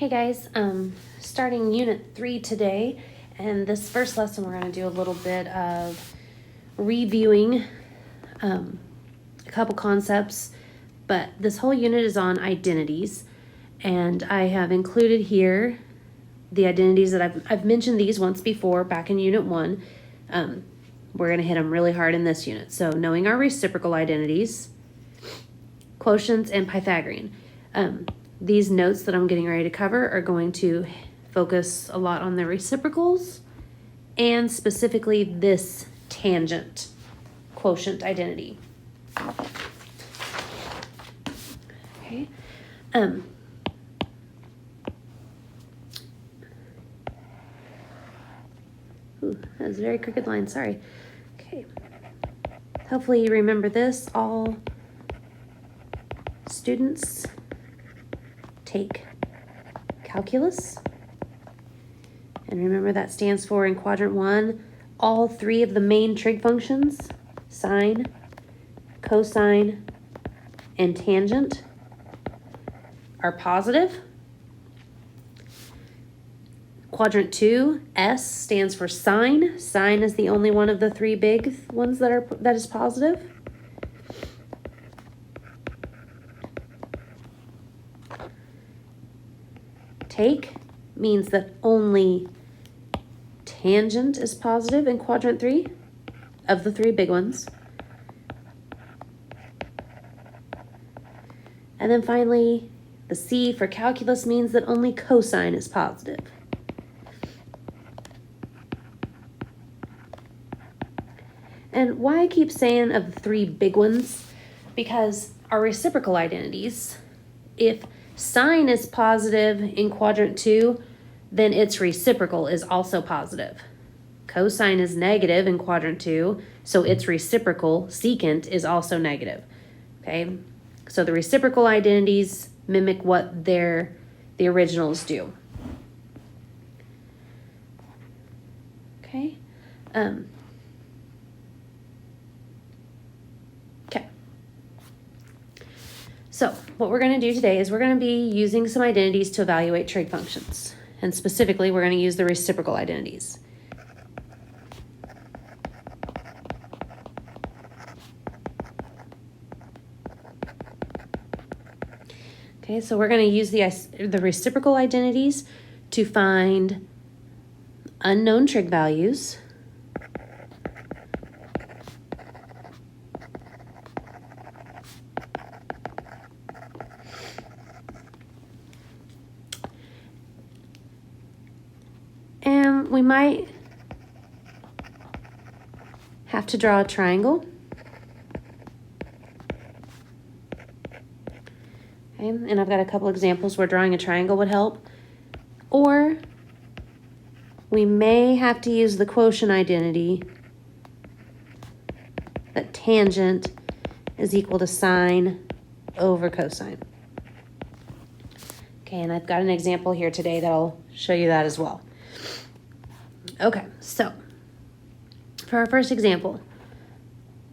Hey guys, starting Unit 3 today, and this first lesson we're going to do a little bit of reviewing a couple concepts, but this whole unit is on identities, and I have included here the identities that I've mentioned these once before back in Unit 1. We're going to hit them really hard in this unit. So knowing our reciprocal identities, quotients, and Pythagorean. These notes that I'm getting ready to cover are going to focus a lot on the reciprocals and specifically this tangent quotient identity. Okay. Ooh, that was a very crooked line, sorry. Okay. Hopefully you remember this. All students take calculus, and remember that stands for, in quadrant 1, all three of the main trig functions, sine, cosine, and tangent, are positive. Quadrant 2, S, stands for sine. Sine is the only one of the three big ones that is positive. Take means that only tangent is positive in quadrant 3 of the three big ones. And then finally, the C for calculus means that only cosine is positive. And why I keep saying of the three big ones, because our reciprocal identities, if sine is positive in quadrant 2, then its reciprocal is also positive. Cosine is negative in quadrant 2, so its reciprocal, secant, is also negative. Okay, so the reciprocal identities mimic what the originals do. Okay. So what we're going to do today is we're going to be using some identities to evaluate trig functions. And specifically, we're going to use the reciprocal identities. Okay, so we're going to use the reciprocal identities to find unknown trig values, and we might have to draw a triangle. Okay, and I've got a couple examples where drawing a triangle would help. Or we may have to use the quotient identity that tangent is equal to sine over cosine. Okay, and I've got an example here today that'll show you that as well. Okay, so for our first example,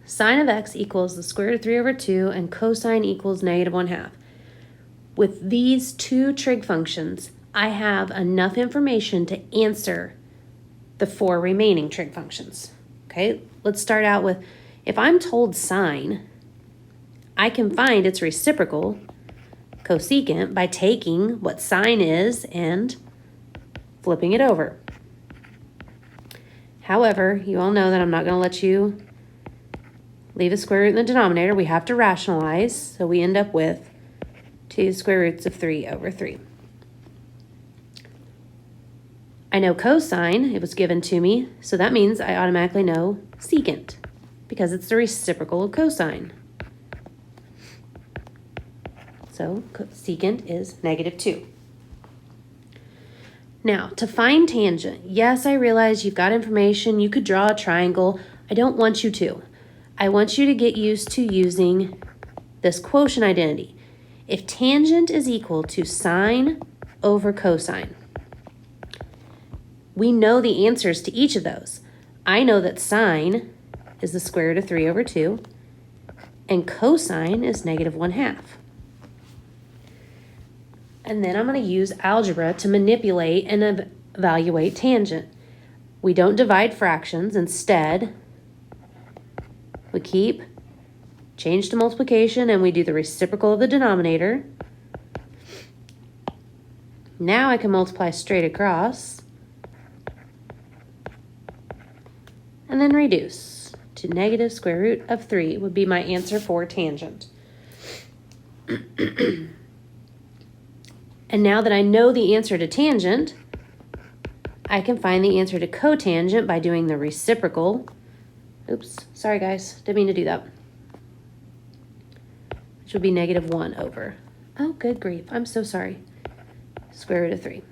sine of x equals the square root of 3 over 2 and cosine equals negative 1/2. With these two trig functions, I have enough information to answer the four remaining trig functions. Okay, let's start out with, if I'm told sine, I can find its reciprocal, cosecant, by taking what sine is and flipping it over. However, you all know that I'm not going to let you leave a square root in the denominator. We have to rationalize, so we end up with 2 square roots of 3 over 3. I know cosine, it was given to me, so that means I automatically know secant, because it's the reciprocal of cosine. So secant is negative 2. Now, to find tangent, yes, I realize you've got information. You could draw a triangle. I don't want you to. I want you to get used to using this quotient identity. If tangent is equal to sine over cosine, we know the answers to each of those. I know that sine is the square root of 3 over 2, and cosine is negative 1/2. And then I'm going to use algebra to manipulate and evaluate tangent. We don't divide fractions. Instead, we change to multiplication, and we do the reciprocal of the denominator. Now I can multiply straight across and then reduce to negative square root of 3 would be my answer for tangent. And now that I know the answer to tangent, I can find the answer to cotangent by doing the reciprocal. Oops, sorry guys, didn't mean to do that. Which would be negative 1 over. Oh, good grief, I'm so sorry. Square root of 3.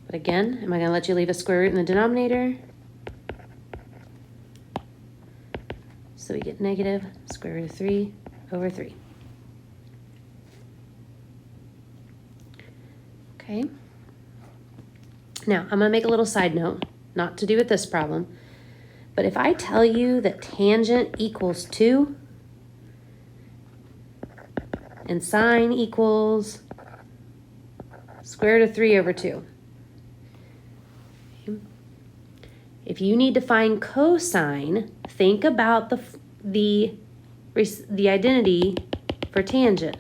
But again, am I going to let you leave a square root in the denominator? So we get negative square root of 3 over 3. Okay. Now, I'm going to make a little side note, not to do with this problem, but if I tell you that tangent equals 2, and sine equals square root of 3 over 2. If you need to find cosine, think about the identity for tangent.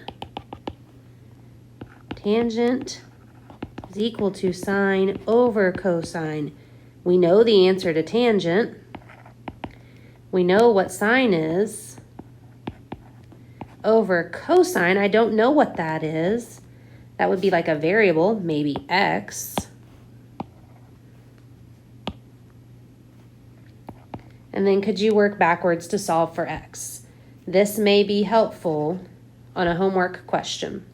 Tangent is equal to sine over cosine. We know the answer to tangent. We know what sine is. Over cosine, I don't know what that is. That would be like a variable, maybe x. And then could you work backwards to solve for x? This may be helpful on a homework question.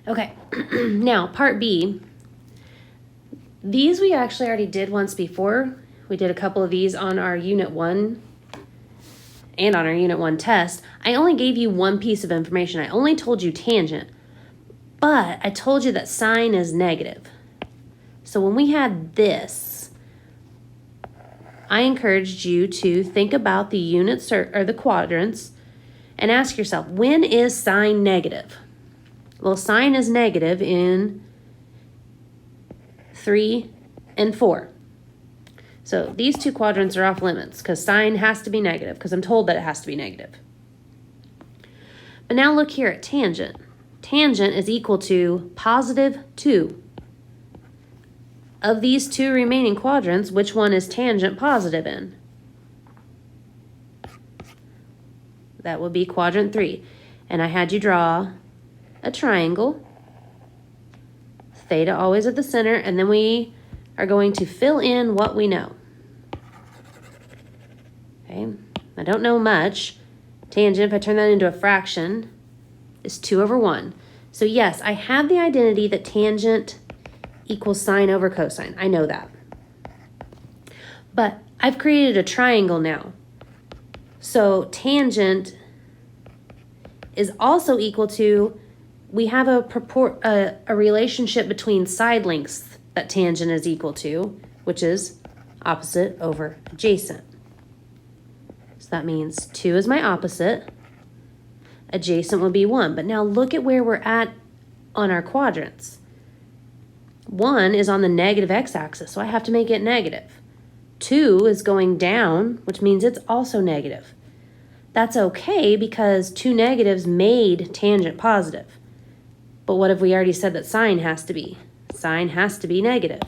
Okay, now part B. These we actually already did once before. We did a couple of these on our Unit 1 and on our Unit 1 test. I only gave you one piece of information. I only told you tangent, but I told you that sine is negative. So when we had this, I encouraged you to think about the units or the quadrants and ask yourself, when is sine negative? Well, sine is negative in 3 and 4. So these two quadrants are off limits because sine has to be negative because I'm told that it has to be negative. But now look here at tangent. Tangent is equal to positive 2. Of these two remaining quadrants, which one is tangent positive in? That would be quadrant 3. And I had you draw a triangle. Theta always at the center, and then we are going to fill in what we know. Okay, I don't know much. Tangent, if I turn that into a fraction, is 2 over 1. So yes, I have the identity that tangent equals sine over cosine. I know that. But I've created a triangle now. So tangent is also equal to, we have a relationship between side lengths that tangent is equal to, which is opposite over adjacent. So that means 2 is my opposite. Adjacent would be 1. But now look at where we're at on our quadrants. 1 is on the negative x-axis, so I have to make it negative. 2 is going down, which means it's also negative. That's okay because 2 negatives made tangent positive. But what have we already said that sine has to be? Sine has to be negative.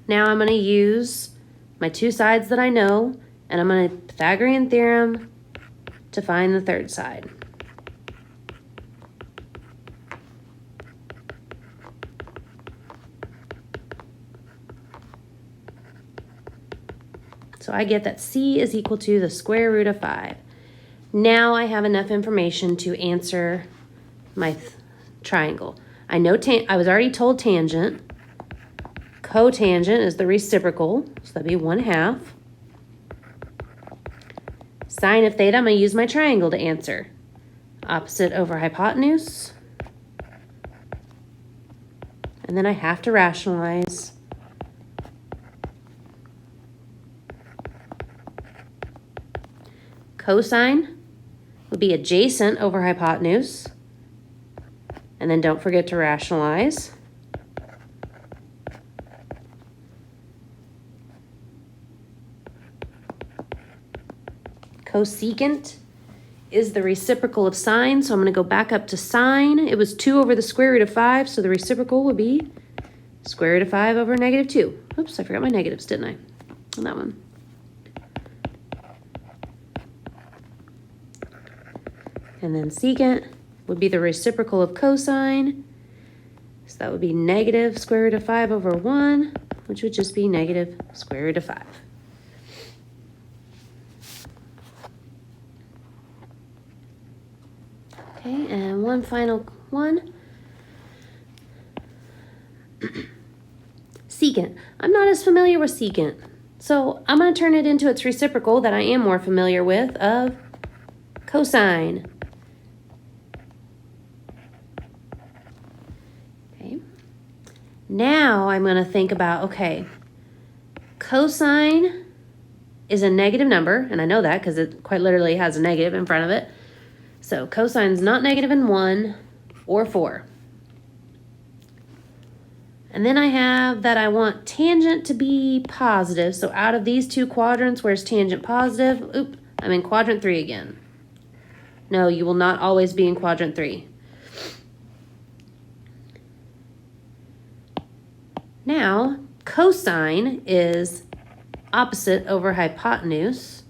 Now I'm going to use my two sides that I know, and I'm going to Pythagorean theorem to find the third side. So I get that c is equal to the square root of 5. Now I have enough information to answer my triangle. I know I was already told tangent. Cotangent is the reciprocal, so that'd be 1/2. Sine of theta, I'm going to use my triangle to answer. Opposite over hypotenuse. And then I have to rationalize. Cosine would be adjacent over hypotenuse. And then don't forget to rationalize. Cosecant is the reciprocal of sine, so I'm going to go back up to sine. It was 2 over the square root of 5, so the reciprocal would be square root of 5 over negative 2. Oops, I forgot my negatives, didn't I? On that one. And then secant would be the reciprocal of cosine. So that would be negative square root of 5 over 1, which would just be negative square root of 5. Okay, and one final one. Secant. I'm not as familiar with secant, so I'm going to turn it into its reciprocal that I am more familiar with of cosine. Okay. Now I'm going to think about, okay, cosine is a negative number, and I know that because it quite literally has a negative in front of it. So cosine's not negative in 1 or 4. And then I have that I want tangent to be positive. So out of these two quadrants, where's tangent positive? Oop, I'm in quadrant 3 again. No, you will not always be in quadrant 3. Now, cosine is opposite over hypotenuse.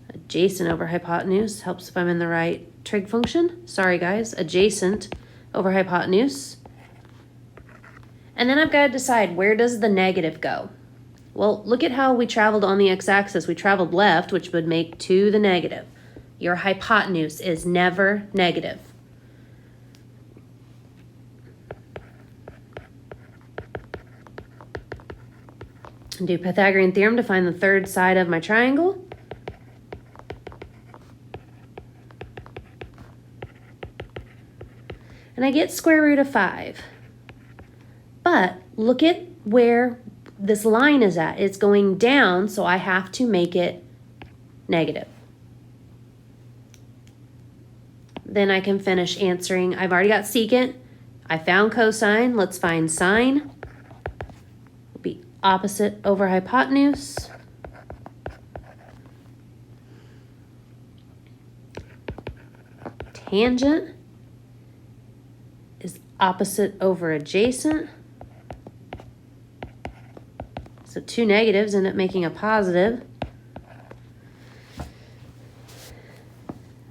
Adjacent over hypotenuse helps if I'm in the right trig function. Sorry guys, adjacent over hypotenuse. And then I've got to decide, where does the negative go? Well, look at how we traveled on the x-axis. We traveled left, which would make 2 the negative. Your hypotenuse is never negative. And do Pythagorean theorem to find the third side of my triangle. And I get square root of 5. But look at where this line is at. It's going down, so I have to make it negative. Then I can finish answering. I've already got secant. I found cosine. Let's find sine. Will be opposite over hypotenuse. Tangent is opposite over adjacent. So 2 negatives end up making a positive.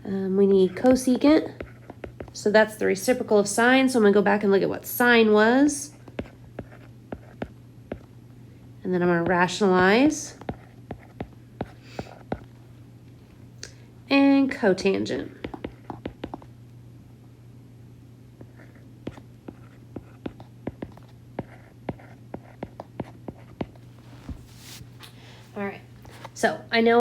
We need cosecant. So that's the reciprocal of sine. So I'm going to go back and look at what sine was. And then I'm going to rationalize. And cotangent.